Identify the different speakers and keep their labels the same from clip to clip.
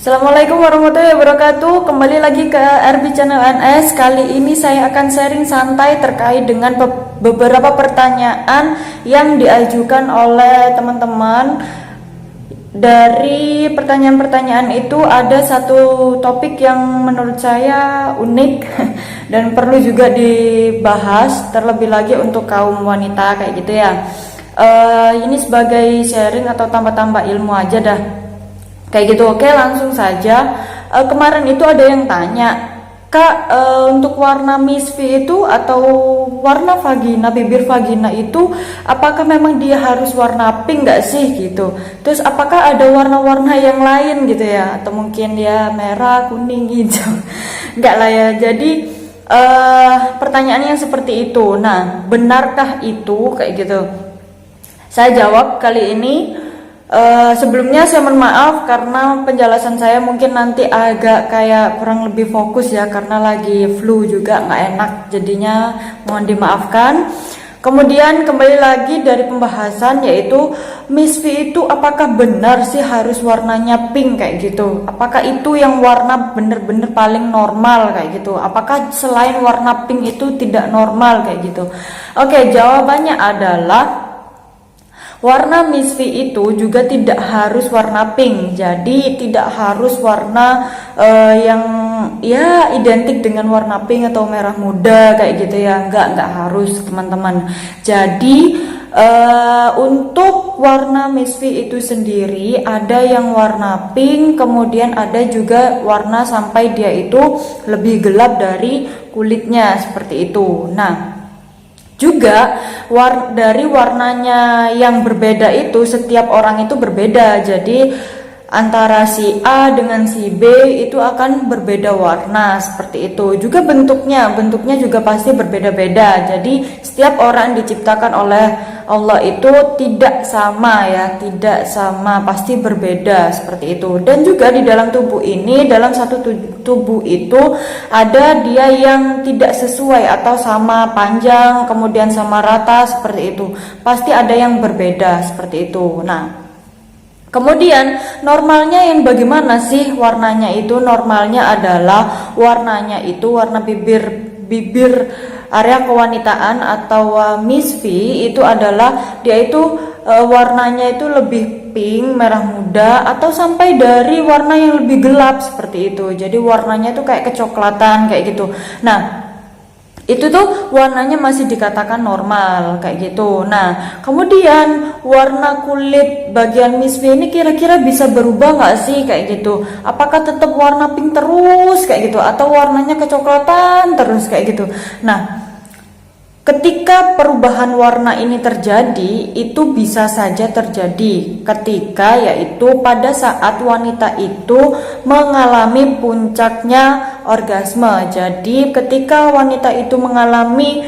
Speaker 1: Assalamualaikum warahmatullahi wabarakatuh. Kembali lagi ke RB Channel NS. Kali ini saya akan sharing santai terkait dengan beberapa pertanyaan yang diajukan oleh teman-teman. Dari pertanyaan-pertanyaan itu ada satu topik yang menurut saya unik dan perlu juga dibahas, terlebih lagi untuk kaum wanita kayak gitu ya. Ini sebagai sharing atau tambah-tambah ilmu aja dah. Kayak gitu. Oke, langsung saja. Kemarin itu ada yang tanya, Kak, untuk warna misfi itu atau warna vagina, bibir vagina itu apakah memang dia harus warna pink gak sih gitu? Terus apakah ada warna-warna yang lain gitu ya? Atau mungkin dia merah, kuning, hijau? Enggak lah ya. Jadi pertanyaannya seperti itu. Nah, benarkah itu kayak gitu? Saya jawab kali ini. Sebelumnya saya mohon maaf karena penjelasan saya mungkin nanti agak kayak kurang lebih fokus ya, karena lagi flu juga nggak enak, jadinya mohon dimaafkan. Kemudian kembali lagi dari pembahasan, yaitu misfi itu apakah benar sih harus warnanya pink kayak gitu? Apakah itu yang warna bener-bener paling normal kayak gitu? Apakah selain warna pink itu tidak normal kayak gitu? Oke, jawabannya adalah warna misfi itu juga tidak harus warna pink, jadi tidak harus warna yang ya identik dengan warna pink atau merah muda kayak gitu ya, nggak harus teman-teman. Jadi untuk warna misfi itu sendiri ada yang warna pink, kemudian ada juga warna sampai dia itu lebih gelap dari kulitnya seperti itu. Nah, juga dari warnanya yang berbeda itu setiap orang itu berbeda. Jadi antara si A dengan si B itu akan berbeda warna seperti itu. Juga bentuknya juga pasti berbeda-beda. Jadi setiap orang diciptakan oleh Allah itu tidak sama ya, tidak sama, pasti berbeda seperti itu. Dan juga di dalam tubuh ini, dalam satu tubuh itu ada dia yang tidak sesuai atau sama panjang, kemudian sama rata seperti itu. Pasti ada yang berbeda seperti itu. Nah, kemudian normalnya yang bagaimana sih warnanya itu? Normalnya adalah warnanya itu warna bibir area kewanitaan atau misfi itu adalah dia itu warnanya itu lebih pink, merah muda, atau sampai dari warna yang lebih gelap seperti itu. Jadi warnanya itu kayak kecoklatan kayak gitu. Nah, itu tuh warnanya masih dikatakan normal kayak gitu. Nah, kemudian warna kulit bagian misfi ini kira-kira bisa berubah nggak sih kayak gitu? Apakah tetap warna pink terus kayak gitu, atau warnanya kecoklatan terus kayak gitu? Nah, ketika perubahan warna ini terjadi, itu bisa saja terjadi ketika yaitu pada saat wanita itu mengalami puncaknya orgasme. Jadi ketika wanita itu mengalami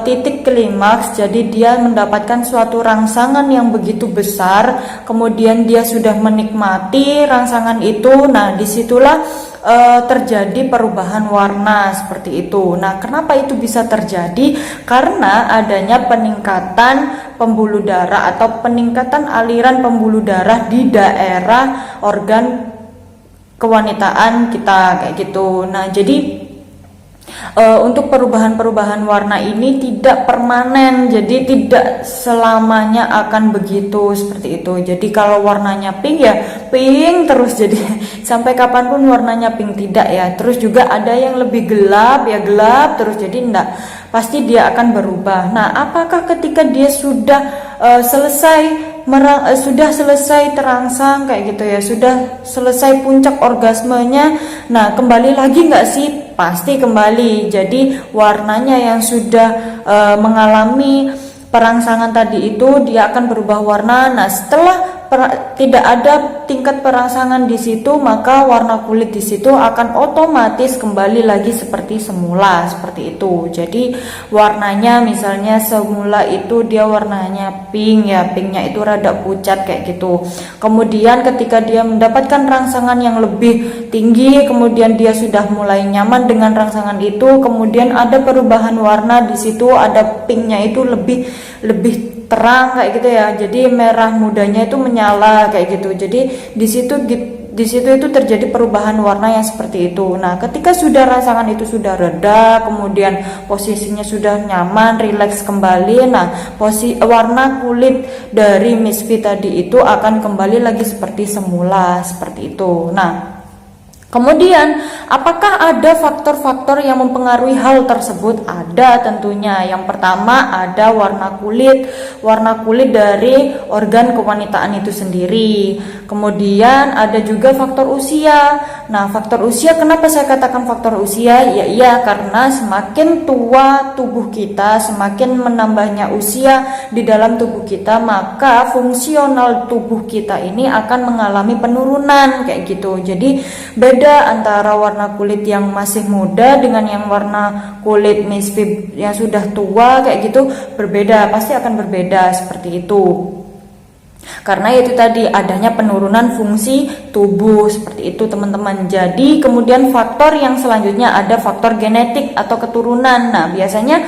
Speaker 1: titik klimaks, jadi dia mendapatkan suatu rangsangan yang begitu besar, kemudian dia sudah menikmati rangsangan itu. Nah, disitulah terjadi perubahan warna seperti itu. Nah, kenapa itu bisa terjadi? Karena adanya peningkatan pembuluh darah atau peningkatan aliran pembuluh darah di daerah organ kewanitaan kita kayak gitu. Nah, jadi untuk perubahan-perubahan warna ini tidak permanen, jadi tidak selamanya akan begitu seperti itu. Jadi kalau warnanya pink ya pink terus, jadi sampai kapanpun warnanya pink tidak ya. Terus juga ada yang lebih gelap ya gelap terus, jadi enggak, pasti dia akan berubah. Nah, apakah ketika dia sudah selesai terangsang kayak gitu ya, sudah selesai puncak orgasmenya, nah kembali lagi nggak sih? Pasti kembali. Jadi warnanya yang sudah mengalami perangsangan tadi itu dia akan berubah warna. Nah, setelah tidak ada tingkat perangsangan di situ, maka warna kulit di situ akan otomatis kembali lagi seperti semula seperti itu. Jadi warnanya misalnya semula itu dia warnanya pink ya, pinknya itu rada pucat kayak gitu. Kemudian ketika dia mendapatkan rangsangan yang lebih tinggi, kemudian dia sudah mulai nyaman dengan rangsangan itu, kemudian ada perubahan warna di situ, ada pinknya itu lebih terang kayak gitu ya. Jadi merah mudanya itu menyala kayak gitu. Jadi di situ di situ itu terjadi perubahan warna yang seperti itu. Nah, ketika sudah rangsangan itu sudah reda, kemudian posisinya sudah nyaman, rileks kembali, nah warna kulit dari Miss V tadi itu akan kembali lagi seperti semula, seperti itu. Nah, kemudian, apakah ada faktor-faktor yang mempengaruhi hal tersebut? Ada tentunya. Yang pertama ada warna kulit dari organ kewanitaan itu sendiri. Kemudian ada juga faktor usia. Nah, faktor usia, kenapa saya katakan faktor usia? Ya iya, karena semakin tua tubuh kita, semakin menambahnya usia di dalam tubuh kita, maka fungsional tubuh kita ini akan mengalami penurunan kayak gitu. Jadi beda antara warna kulit yang masih muda dengan yang warna kulit Miss V yang sudah tua kayak gitu, berbeda, pasti akan berbeda seperti itu. Karena itu tadi adanya penurunan fungsi tubuh seperti itu teman-teman. Jadi kemudian faktor yang selanjutnya ada faktor genetik atau keturunan. Nah, biasanya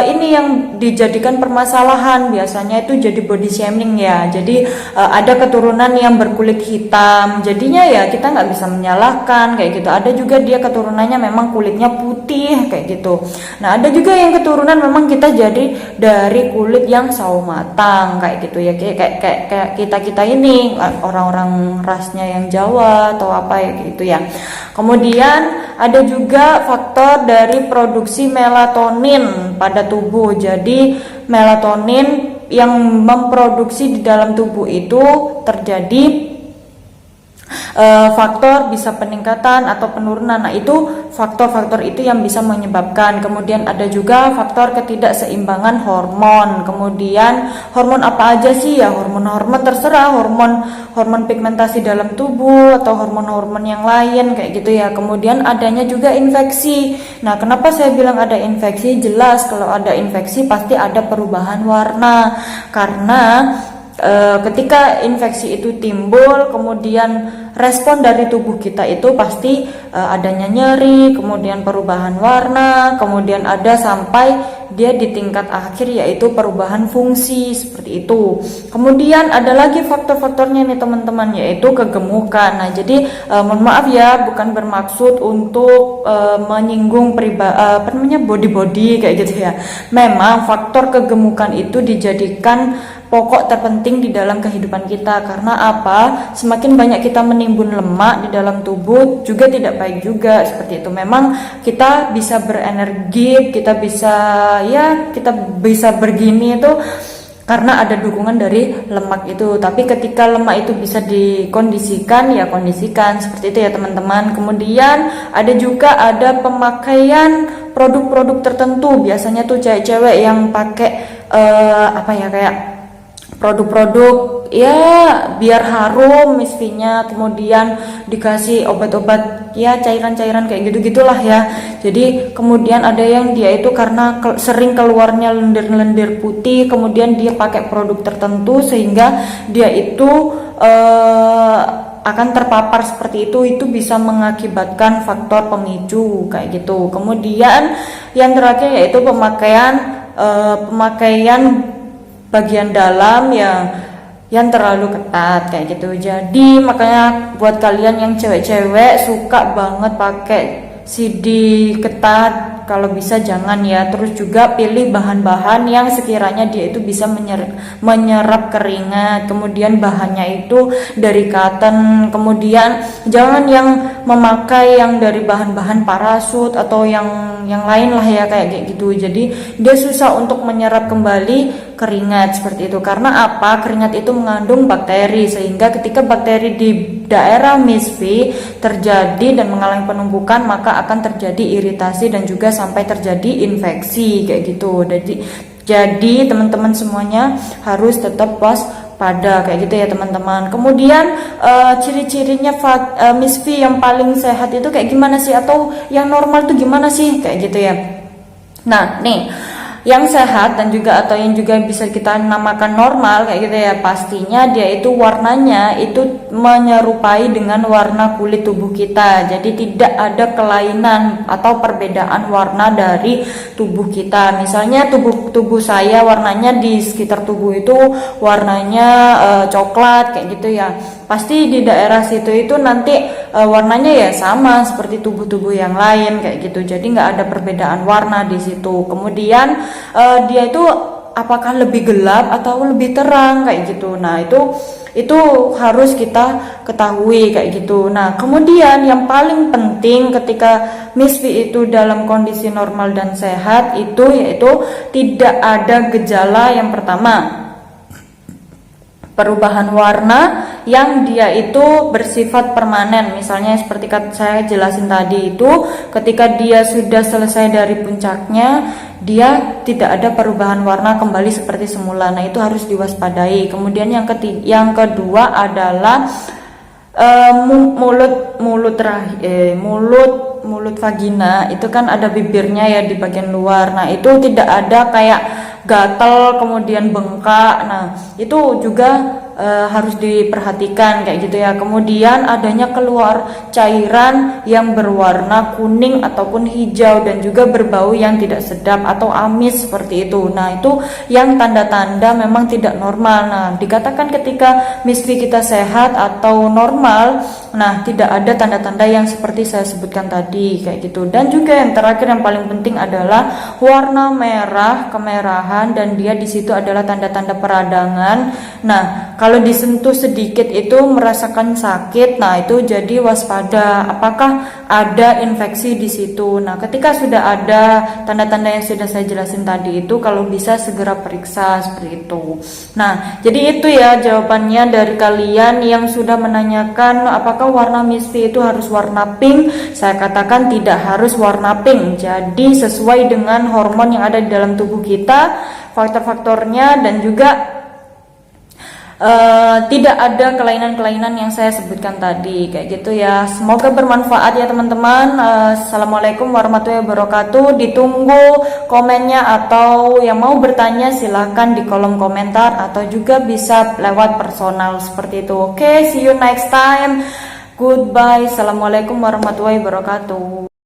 Speaker 1: ini yang dijadikan permasalahan, biasanya itu jadi body shaming ya. Jadi ada keturunan yang berkulit hitam, jadinya ya kita nggak bisa menyalahkan kayak gitu. Ada juga dia keturunannya memang kulitnya putih kayak gitu. Nah, ada juga yang keturunan memang kita jadi dari kulit yang sawo matang kayak gitu ya, kayak kita ini orang-orang rasnya yang Jawa atau apa ya gitu ya. Kemudian ada juga faktor dari produksi melatonin pada tubuh. Jadi melatonin yang memproduksi di dalam tubuh itu terjadi faktor bisa peningkatan atau penurunan. Nah, itu faktor-faktor itu yang bisa menyebabkan. Kemudian ada juga faktor ketidakseimbangan hormon. Kemudian hormon apa aja sih ya? Hormon-hormon terserah, hormon pigmentasi dalam tubuh atau hormon-hormon yang lain kayak gitu ya. Kemudian adanya juga infeksi. Nah, kenapa saya bilang ada infeksi? Jelas kalau ada infeksi pasti ada perubahan warna. Karena ketika infeksi itu timbul, kemudian respon dari tubuh kita itu pasti adanya nyeri, kemudian perubahan warna, kemudian ada sampai dia di tingkat akhir yaitu perubahan fungsi seperti itu. Kemudian ada lagi faktor-faktornya nih teman-teman, yaitu kegemukan. Nah, jadi mohon maaf ya, bukan bermaksud untuk menyinggung body kayak gitu ya. Memang faktor kegemukan itu dijadikan pokok terpenting di dalam kehidupan kita. Karena apa? Semakin banyak kita menimbun lemak di dalam tubuh juga tidak baik juga seperti itu. Memang kita bisa berenergi, kita bisa begini itu karena ada dukungan dari lemak itu. Tapi ketika lemak itu bisa dikondisikan, ya kondisikan seperti itu ya teman-teman. Kemudian ada pemakaian produk-produk tertentu. Biasanya tuh cewek-cewek yang pakai kayak produk-produk ya biar harum Miss V-nya, kemudian dikasih obat-obat ya cairan-cairan kayak gitu-gitulah ya. Jadi kemudian ada yang dia itu karena sering keluarnya lendir-lendir putih, kemudian dia pakai produk tertentu sehingga dia itu akan terpapar seperti itu bisa mengakibatkan faktor pemicu kayak gitu. Kemudian yang terakhir yaitu pemakaian bagian dalam yang terlalu ketat kayak gitu. Jadi makanya buat kalian yang cewek-cewek suka banget pakai CD ketat, kalau bisa jangan ya. Terus juga pilih bahan-bahan yang sekiranya dia itu bisa menyerap keringat. Kemudian bahannya itu dari cotton. Kemudian jangan yang memakai yang dari bahan-bahan parasut atau yang lain lah ya kayak gitu. Jadi dia susah untuk menyerap kembali keringat seperti itu. Karena apa? Keringat itu mengandung bakteri, sehingga ketika bakteri di daerah Miss V terjadi dan mengalami penumpukan, maka akan terjadi iritasi dan juga sampai terjadi infeksi kayak gitu. Jadi teman-teman semuanya harus tetap waspada kayak gitu ya teman-teman. Kemudian ciri-cirinya Miss V yang paling sehat itu kayak gimana sih, atau yang normal tuh gimana sih kayak gitu ya. Nah nih yang sehat dan juga atau yang juga bisa kita namakan normal kayak gitu ya, pastinya dia itu warnanya itu menyerupai dengan warna kulit tubuh kita. Jadi tidak ada kelainan atau perbedaan warna dari tubuh kita. Misalnya tubuh saya warnanya di sekitar tubuh itu warnanya coklat kayak gitu ya. Pasti di daerah situ itu nanti warnanya ya sama seperti tubuh-tubuh yang lain kayak gitu. Jadi nggak ada perbedaan warna di situ. Kemudian dia itu apakah lebih gelap atau lebih terang kayak gitu. Nah, itu harus kita ketahui kayak gitu. Nah, kemudian yang paling penting ketika Miss V itu dalam kondisi normal dan sehat itu yaitu tidak ada gejala. Yang pertama, perubahan warna yang dia itu bersifat permanen. Misalnya seperti saya jelasin tadi itu, ketika dia sudah selesai dari puncaknya, dia tidak ada perubahan warna kembali seperti semula. Nah, itu harus diwaspadai. Kemudian yang kedua adalah mulut vagina itu kan ada bibirnya ya di bagian luar. Nah, itu tidak ada kayak gatal kemudian bengkak. Nah, itu juga harus diperhatikan kayak gitu ya. Kemudian adanya keluar cairan yang berwarna kuning ataupun hijau dan juga berbau yang tidak sedap atau amis seperti itu. Nah, itu yang tanda-tanda memang tidak normal. Nah, dikatakan ketika Miss V kita sehat atau normal, nah tidak ada tanda-tanda yang seperti saya sebutkan tadi kayak gitu. Dan juga yang terakhir yang paling penting adalah warna merah, kemerahan, dan dia di situ adalah tanda-tanda peradangan. Nah, kalau disentuh sedikit itu merasakan sakit, nah itu jadi waspada apakah ada infeksi di situ. Nah, ketika sudah ada tanda-tanda yang sudah saya jelasin tadi itu, kalau bisa segera periksa seperti itu. Nah, jadi itu ya jawabannya dari kalian yang sudah menanyakan apakah warna Miss V itu harus warna pink. Saya katakan tidak harus warna pink. Jadi sesuai dengan hormon yang ada di dalam tubuh kita, faktor-faktornya, dan juga tidak ada kelainan-kelainan yang saya sebutkan tadi kayak gitu ya. Semoga bermanfaat ya teman-teman. Assalamualaikum warahmatullahi wabarakatuh. Ditunggu komennya, atau yang mau bertanya silahkan di kolom komentar atau juga bisa lewat personal seperti itu. Oke, see you next time. Goodbye. Assalamualaikum warahmatullahi wabarakatuh.